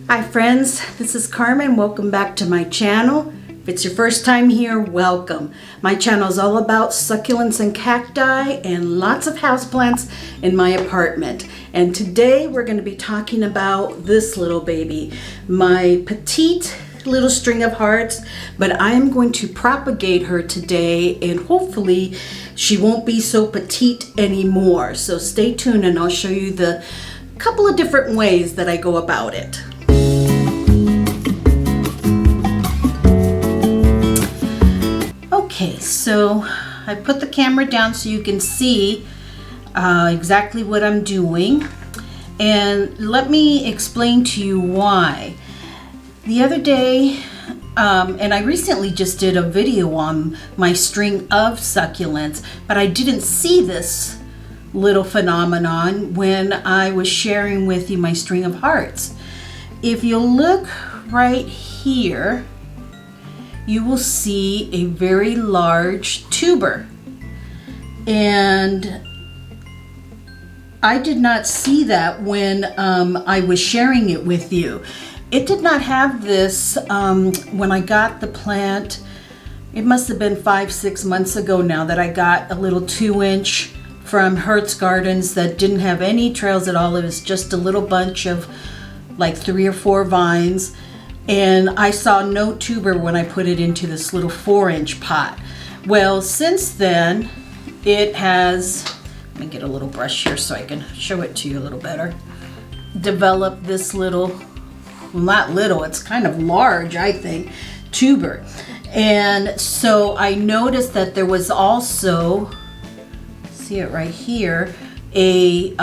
Hi friends, this is Carmen. Welcome back to my channel. If it's your first time here, welcome. My channel is all about succulents and cacti and lots of houseplants in my apartment. And today we're going to be talking about this little baby, my petite little string of hearts, but I am going to propagate her today and hopefully she won't be so petite anymore. So stay tuned and I'll show you the couple of different ways that I go about it. Okay, so I put the camera down so you can see exactly what I'm doing, and let me explain to you why. The other day, and I recently just did a video on my string of succulents, but I didn't see this little phenomenon when I was sharing with you my string of hearts. If you look right here, you will see a very large tuber, and I did not see that when I was sharing it with you. It did not have this when I got the plant. It must have been 5-6 months ago now that I got a little 2-inch from Hertz Gardens that didn't have any trails at all. It was just a little bunch of like 3 or 4 vines. And I saw no tuber when I put it into this little 4-inch pot. Well, since then, it has, let me get a little brush here so I can show it to you a little better, developed this little, well, not little, it's kind of large, I think, tuber. And so I noticed that there was also, see it right here, a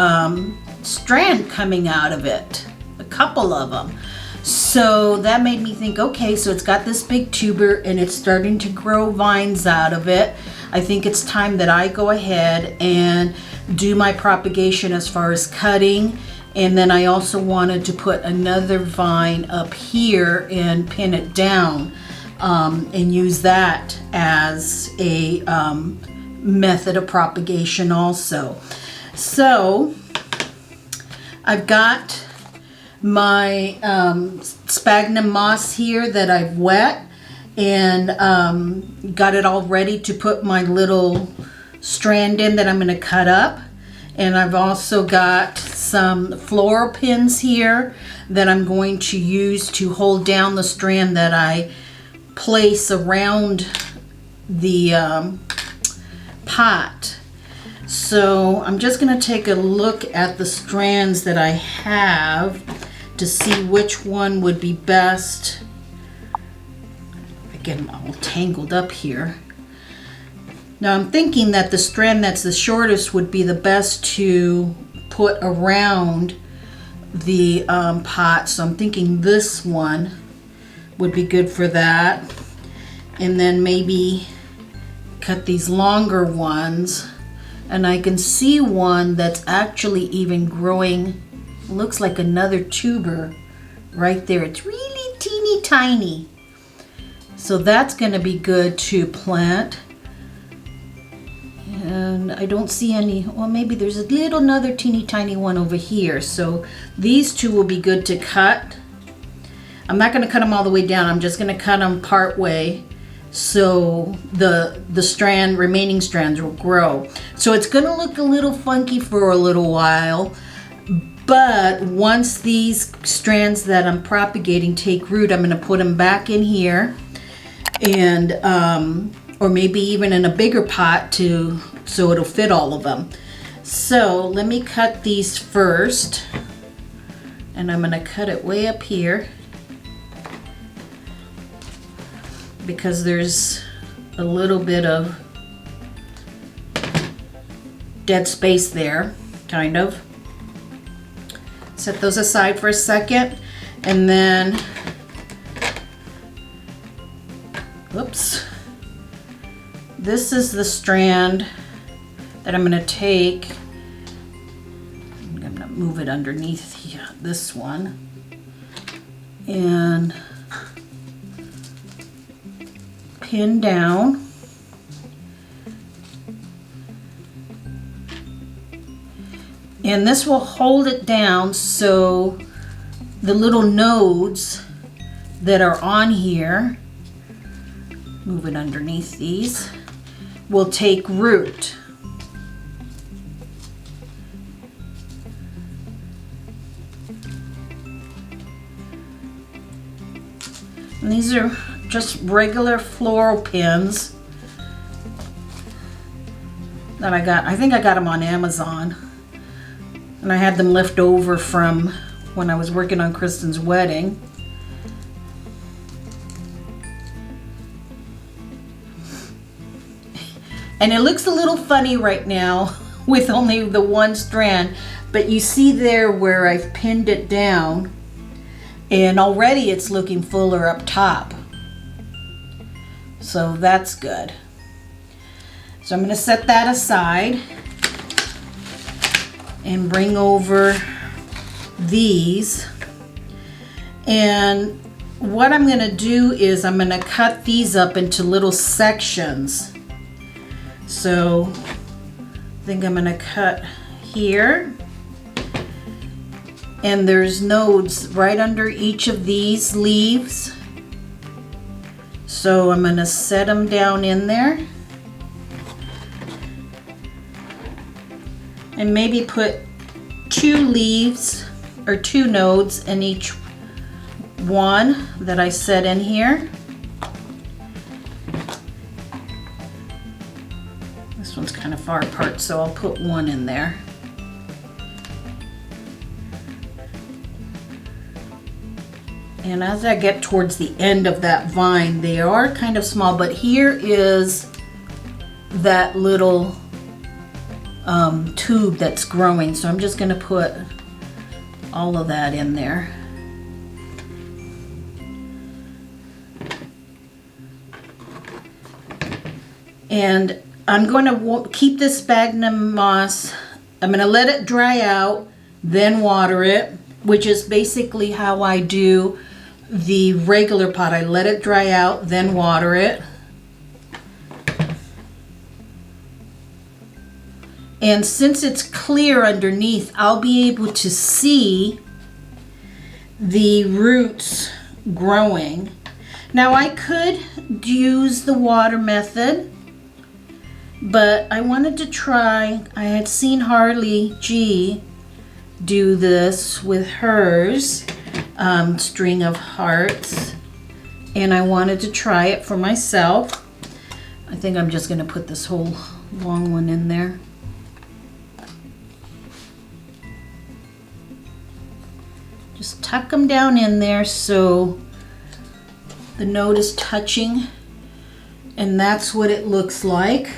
strand coming out of it, a couple of them. So that made me think, okay, so it's got this big tuber and it's starting to grow vines out of it. I think it's time that I go ahead and do my propagation as far as cutting. And then I also wanted to put another vine up here and pin it down and use that as a method of propagation also. So I've got my sphagnum moss here that I've wet and got it all ready to put my little strand in that I'm going to cut up. And I've also got some floral pins here that I'm going to use to hold down the strand that I place around the pot. So I'm just going to take a look at the strands that I have to see which one would be best. Again, I'm all tangled up here. Now I'm thinking that the strand that's the shortest would be the best to put around the pot. So I'm thinking this one would be good for that. And then maybe cut these longer ones. And I can see one that's actually even growing, looks like another tuber right there. It's really teeny tiny. So that's going to be good to plant. And I don't see any, well, maybe there's a little another teeny tiny one over here. So these two will be good to cut. I'm not going to cut them all the way down. I'm just going to cut them part way, so the remaining strands will grow. So it's going to look a little funky for a little while, but once these strands that I'm propagating take root, I'm going to put them back in here, and or maybe even in a bigger pot so it'll fit all of them. So let me cut these first, and I'm going to cut it way up here, because there's a little bit of dead space there, kind of. Set those aside for a second, and then, oops, this is the strand that I'm going to take. I'm going to move it underneath this one, and pin down. And this will hold it down so the little nodes that are on here, move it underneath these, will take root. And these are just regular floral pins that I got. I think I got them on Amazon. And I had them left over from when I was working on Kristen's wedding. And it looks a little funny right now with only the one strand, but you see there where I've pinned it down, and already it's looking fuller up top. So that's good. So I'm going to set that aside and bring over these. And what I'm going to do is I'm going to cut these up into little sections. So I think I'm going to cut here. And there's nodes right under each of these leaves. So I'm going to set them down in there. And maybe put 2 leaves or 2 nodes in each one that I set in here. This one's kind of far apart, so I'll put 1 in there. And as I get towards the end of that vine, they are kind of small, but here is that little tube that's growing. So I'm just going to put all of that in there. And I'm going to keep this sphagnum moss. I'm going to let it dry out, then water it, which is basically how I do the regular pot. I let it dry out, then water it. And since it's clear underneath, I'll be able to see the roots growing. Now I could use the water method, but I wanted to try. I had seen Harley G do this with hers, string of hearts, and I wanted to try it for myself. I think I'm just going to put this whole long one in there. Just tuck them down in there so the node is touching, and that's what it looks like.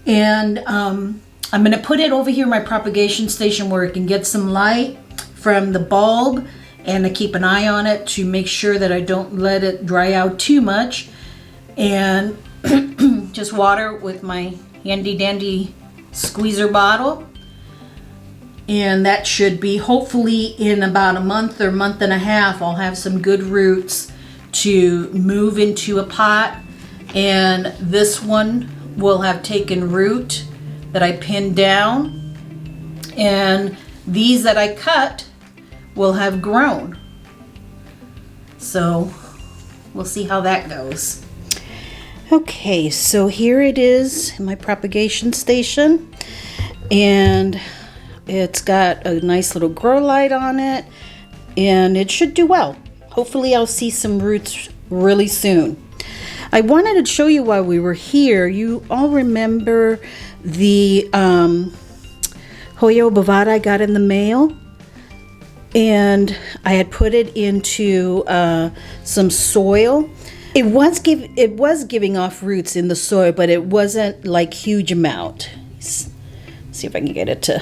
And I'm going to put it over here in my propagation station where it can get some light from the bulb, and to keep an eye on it to make sure that I don't let it dry out too much, and just water with my handy dandy squeezer bottle. And that should be, hopefully in about a month or month and a half, I'll have some good roots to move into a pot. And this one will have taken root that I pinned down. And these that I cut will have grown. So we'll see how that goes. Okay, so here it is in my propagation station. And it's got a nice little grow light on it, and it should do well. Hopefully I'll see some roots really soon. I wanted to show you while we were here, you all remember the Hoya Bovada I got in the mail? And I had put it into some soil. It was giving off roots in the soil, but it wasn't like huge amount. Let's see if I can get it to...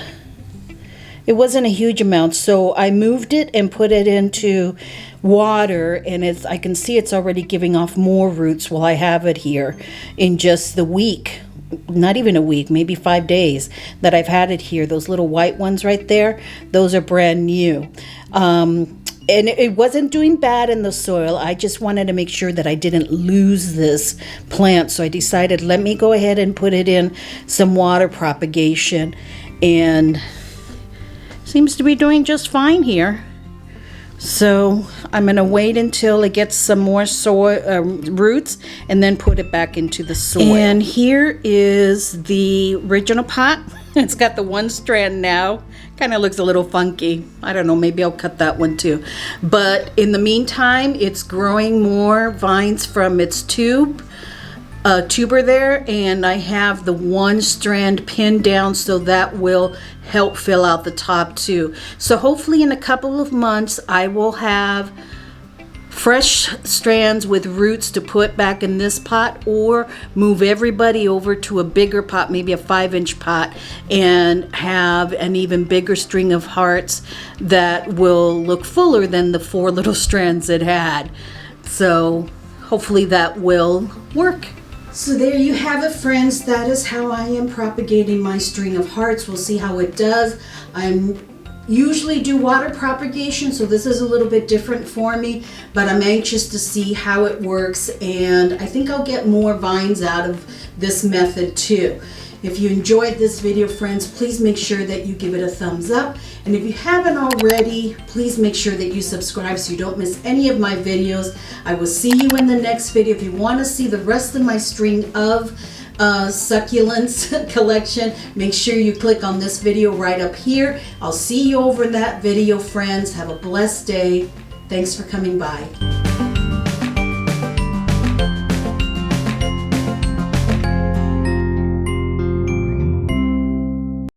It wasn't a huge amount, so I moved it and put it into water, and I can see it's already giving off more roots while I have it here in just the week, not even a week, maybe 5 days that I've had it here. Those little white ones right there, those are brand new. And it wasn't doing bad in the soil. I just wanted to make sure that I didn't lose this plant, so I decided let me go ahead and put it in some water propagation. And seems to be doing just fine here. So I'm gonna wait until it gets some more soil roots and then put it back into the soil. And here is the original pot. It's got the one strand now. Kind of looks a little funky. I don't know, maybe I'll cut that one too. But in the meantime, it's growing more vines from its tuber there, and I have the one strand pinned down, so that will help fill out the top too. So hopefully in a couple of months I will have fresh strands with roots to put back in this pot, or move everybody over to a bigger pot, maybe a 5-inch pot, and have an even bigger string of hearts that will look fuller than the 4 little strands it had. So hopefully that will work. So there you have it, friends. That is how I am propagating my string of hearts. We'll see how it does. I usually do water propagation, so this is a little bit different for me, but I'm anxious to see how it works, and I think I'll get more vines out of this method too. If you enjoyed this video, friends, please make sure that you give it a thumbs up. And if you haven't already, please make sure that you subscribe so you don't miss any of my videos. I will see you in the next video. If you want to see the rest of my string of succulents collection, make sure you click on this video right up here. I'll see you over in that video, friends. Have a blessed day. Thanks for coming by.